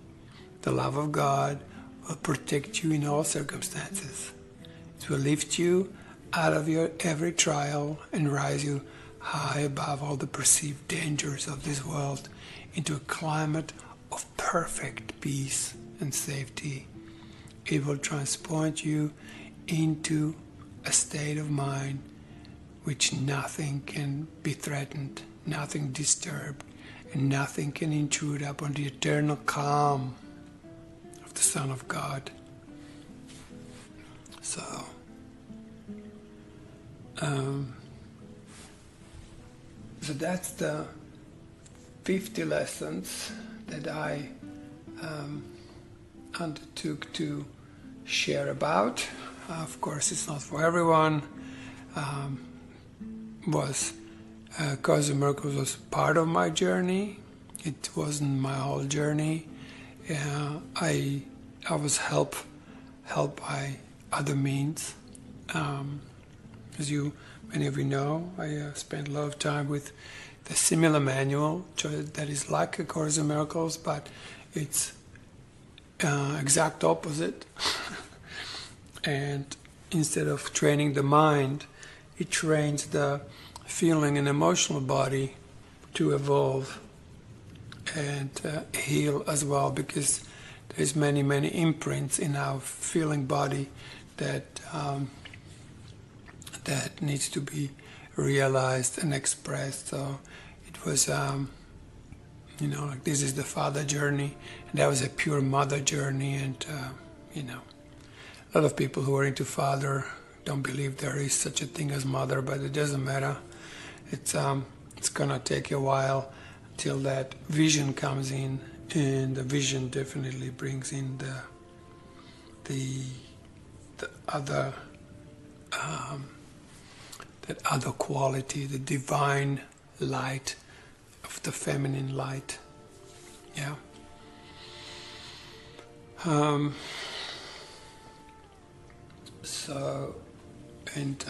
the love of God will protect you in all circumstances. It will lift you out of your every trial and rise you high above all the perceived dangers of this world into a climate of perfect peace and safety. It will transport you into a state of mind which nothing can be threatened, nothing disturbed, and nothing can intrude upon the eternal calm of the Son of God. So, so that's the 50 lessons that I undertook to share about. Of course, it's not for everyone. Course in Miracles was part of my journey. It wasn't my whole journey. I was helped by other means. As many of you know, I spent a lot of time with the similar manual that is like A Course in Miracles, but it's exact opposite. And instead of training the mind, it trains the feeling and emotional body to evolve and heal as well, because there's many imprints in our feeling body that that needs to be realized and expressed. So it was like this is the father journey, and that was a pure mother journey. And a lot of people who are into father don't believe there is such a thing as mother, but it doesn't matter. It's gonna take a while till that vision comes in, and the vision definitely brings in the other that other quality, the divine light of the feminine light. Yeah. So, and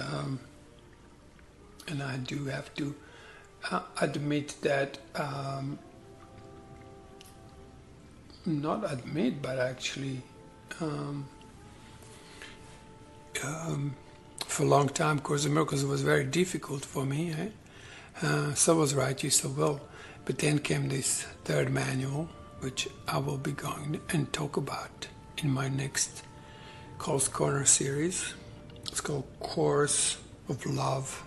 I do have to admit that, not admit, but actually, for a long time, Course in Miracles was very difficult for me. So was Right You So Will. But then came this third manual, which I will be going and talk about in my next Cole's Corner series. It's called Course of Love.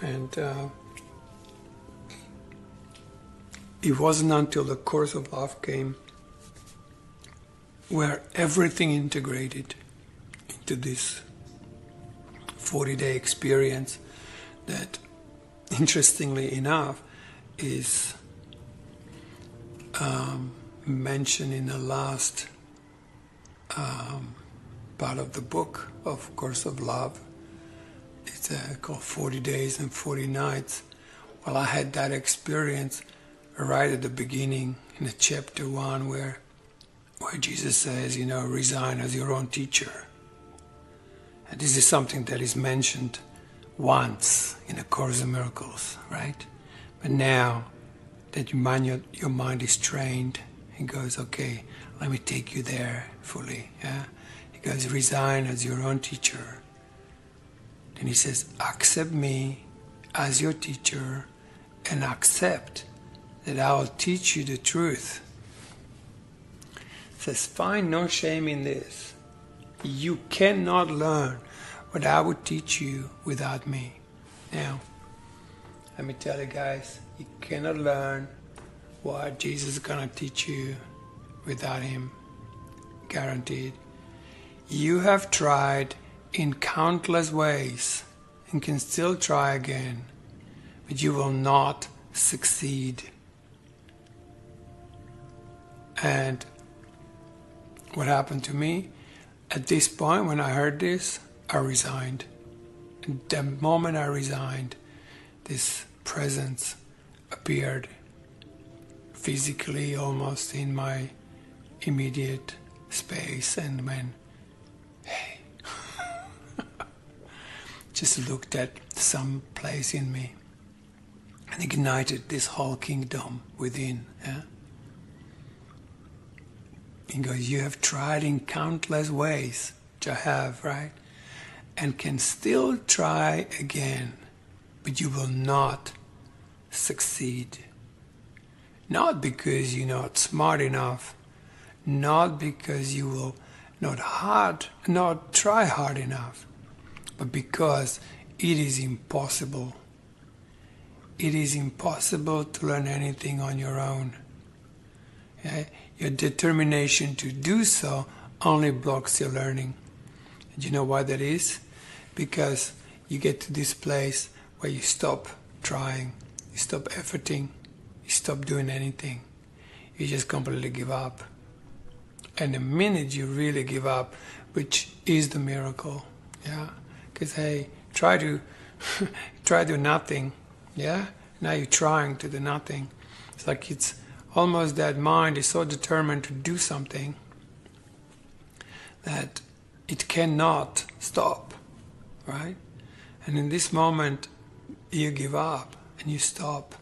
And it wasn't until the Course of Love came where everything integrated into this 40-day experience that, interestingly enough, is mentioned in the last part of the book of Course of Love. It's called 40 Days and 40 Nights. Well, I had that experience right at the beginning in the chapter 1 where Jesus says, resign as your own teacher. And this is something that is mentioned once in A Course in Miracles, right? But now that your mind is trained, it goes, okay, let me take you there fully. Yeah? It goes, resign as your own teacher. Then he says, accept me as your teacher and accept that I will teach you the truth. It says, find no shame in this. You cannot learn what I would teach you without me. Now, let me tell you guys, you cannot learn what Jesus is going to teach you without him. Guaranteed. You have tried in countless ways and can still try again, but you will not succeed. And what happened to me? At this point, when I heard this, I resigned. And the moment I resigned, this presence appeared physically almost in my immediate space and went, hey. Just looked at some place in me and ignited this whole kingdom within. Yeah? He goes, you have tried in countless ways, which I have, right? And can still try again, but you will not succeed. Not because you're not smart enough, not because you will not try hard enough, but because it is impossible. It is impossible to learn anything on your own. Okay? Your determination to do so only blocks your learning. And you know why that is? Because you get to this place where you stop trying, you stop efforting, you stop doing anything. You just completely give up. And the minute you really give up, which is the miracle, yeah, because hey, try to do nothing, yeah. Now you're trying to do nothing. It's like it's almost that mind is so determined to do something that it cannot stop, right? And in this moment, you give up and you stop.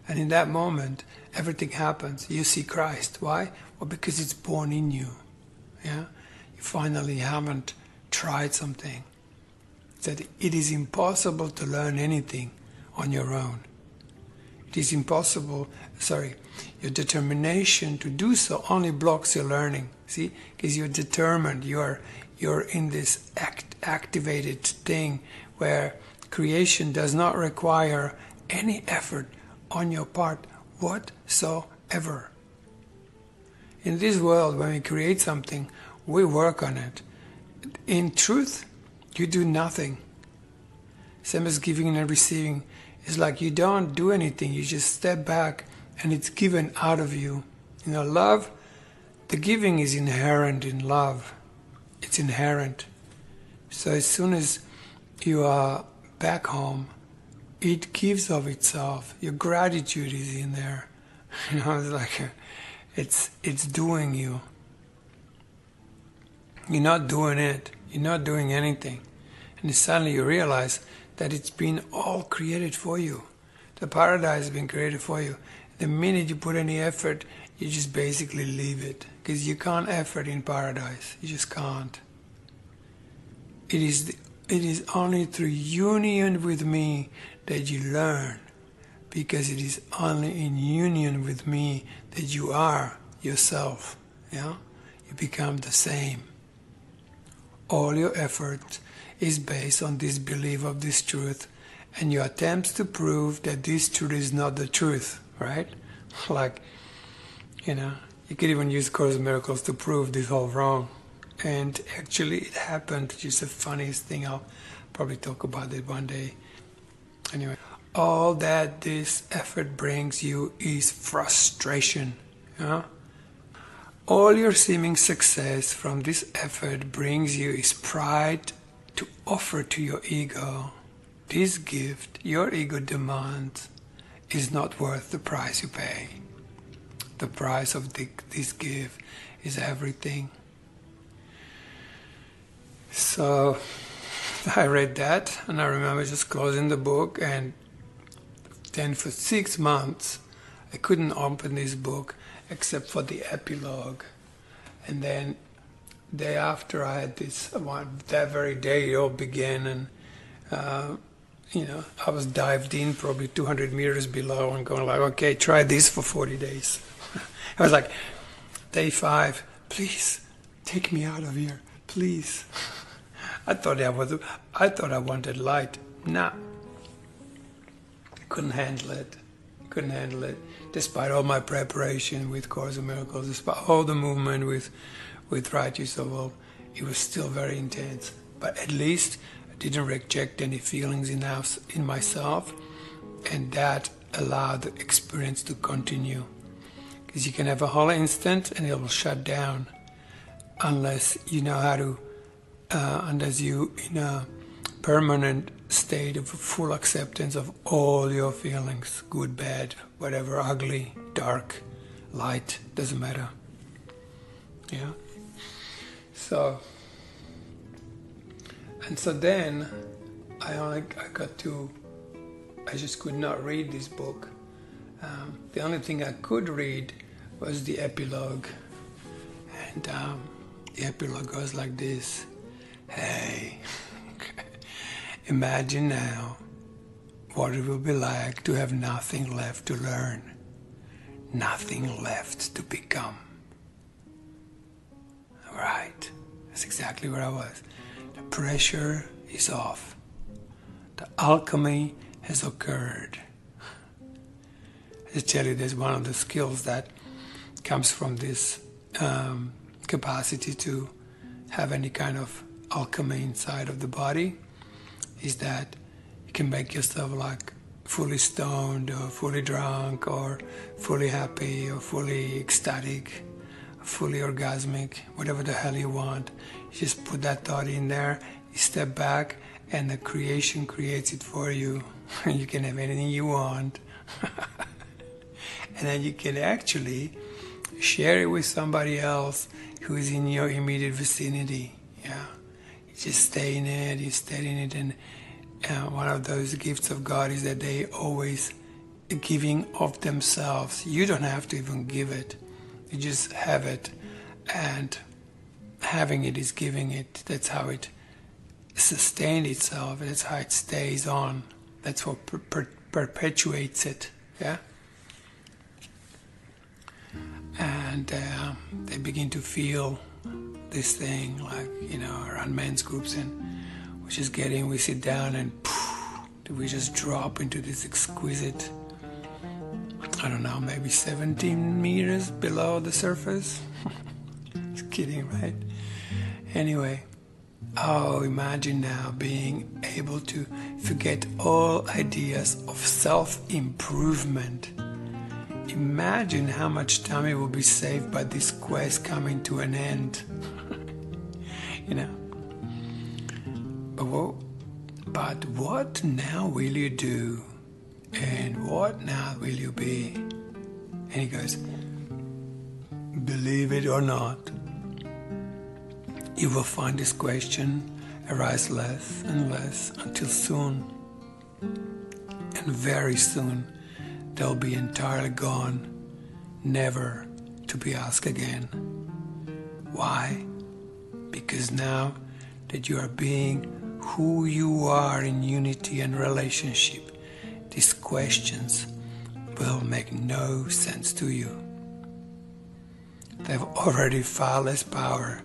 And in that moment, everything happens. You see Christ. Why? Well, because it's born in you. Yeah? You finally haven't tried something. That it is impossible to learn anything on your own. It is impossible, your determination to do so only blocks your learning. See? Because you're determined, you're in this activated thing where creation does not require any effort on your part whatsoever. In this world, when we create something, we work on it. In truth, you do nothing. Same as giving and receiving. It's like you don't do anything, you just step back and it's given out of you. You know, love, the giving is inherent in love. It's inherent. So as soon as you are back home, it gives of itself. Your gratitude is in there. You know, it's like it's doing you. You're not doing it. You're not doing anything. And suddenly you realize that it's been all created for you. The paradise has been created for you. The minute you put any effort, you just basically leave it. Because you can't effort in paradise. You just can't. It is only through union with me that you learn. Because it is only in union with me that you are yourself. Yeah? You become the same. All your effort is based on this belief of this truth, and your attempts to prove that this truth is not the truth, right? Like, you know, you could even use Course in Miracles to prove this all wrong. And actually it happened, which is the funniest thing. I'll probably talk about it one day. Anyway, all that this effort brings you is frustration, you know? All your seeming success from this effort brings you is pride to offer to your ego. This gift your ego demands is not worth the price you pay. The price of this gift is everything. So I read that, and I remember just closing the book, and then for 6 months I couldn't open this book except for the epilogue. And then day after I had this one, that very day it all began, and I was dived in probably 200 meters below and going like, okay, try this for 40 days. I was like, day 5, please take me out of here, please. I thought I wanted light. Nah, couldn't handle it. Despite all my preparation with Course in Miracles, despite all the movement with Right Use of All, it was still very intense. But at least I didn't reject any feelings in myself, and that allowed the experience to continue. Because you can have a whole instant and it will shut down unless you know how to, unless you in a permanent state of full acceptance of all your feelings, good, bad, whatever, ugly, dark, light, doesn't matter. Yeah. So then I just could not read this book. The only thing I could read was the epilogue, and the epilogue goes like this: hey, imagine now what it will be like to have nothing left to learn, nothing left to become. Right? That's exactly where I was. The pressure is off. The alchemy has occurred. I tell you, there's one of the skills that comes from this capacity to have any kind of alchemy inside of the body, is that you can make yourself like fully stoned or fully drunk or fully happy or fully ecstatic, fully orgasmic, whatever the hell you want. You just put that thought in there, you step back, and the creation creates it for you. You can have anything you want. And then you can actually share it with somebody else who is in your immediate vicinity. Yeah, you just stay in it, you stay in it, and one of those gifts of God is that they always giving of themselves. You don't have to even give it. You just have it, and having it is giving it. That's how it sustains itself. That's how it stays on. That's what perpetuates it. Yeah. And they begin to feel this thing, like, around men's groups, and we sit down and we just drop into this exquisite, I don't know, maybe 17 meters below the surface. Just kidding, right? Anyway, imagine now being able to forget all ideas of self-improvement. Imagine how much time it will be saved by this quest coming to an end. But what now will you do? And what now will you be? And he goes, believe it or not, you will find this question arise less and less until soon. And very soon, they'll be entirely gone, never to be asked again. Why? Because now that you are being who you are in unity and relationship, these questions will make no sense to you. They've already far less power.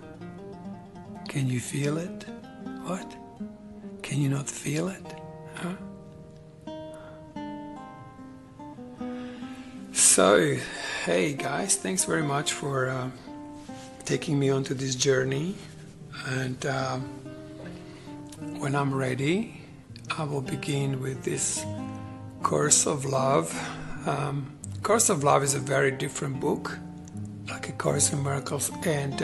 Can you feel it? What? Can you not feel it? Huh? So, hey guys, thanks very much for taking me onto this journey. And when I'm ready, I will begin with this Course of Love. Course of Love is a very different book, like A Course in Miracles, and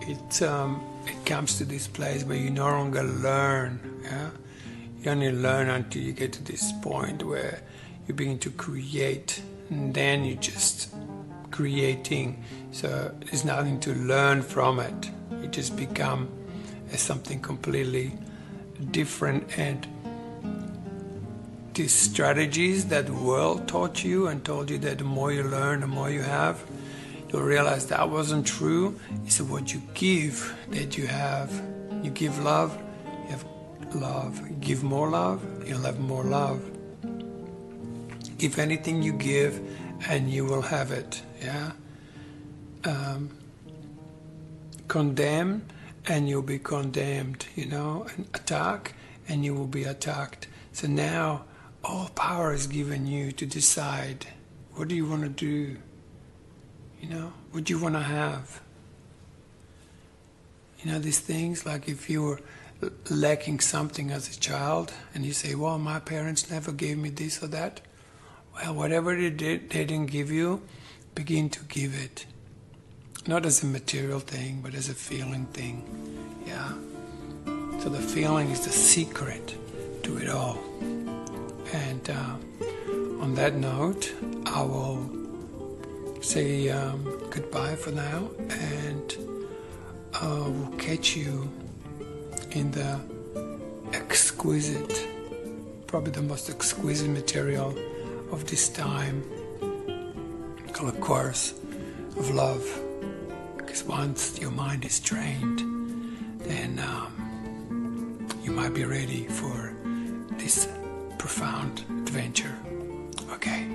it comes to this place where you no longer learn. Yeah, you only learn until you get to this point where you begin to create, and then you just creating. So there's nothing to learn from it. You just become something completely different, and these strategies that the world taught you and told you that the more you learn, the more you have, you'll realize that wasn't true. It's what you give that you have. You give love, you have love. You give more love, you'll have more love. Give anything you give, and you will have it. Yeah. Condemn, and you'll be condemned. And attack, and you will be attacked. So now all power is given you to decide, what do you want to do? What do you want to have? These things, like if you were lacking something as a child and you say, well, my parents never gave me this or that. Well, whatever they didn't give you, begin to give it. Not as a material thing, but as a feeling thing. Yeah. So the feeling is the secret to it all. And on that note, I will say goodbye for now, and we'll catch you in the exquisite, probably the most exquisite material of this time, called A Course of Love. Because once your mind is trained, then you might be ready for this profound adventure. Okay.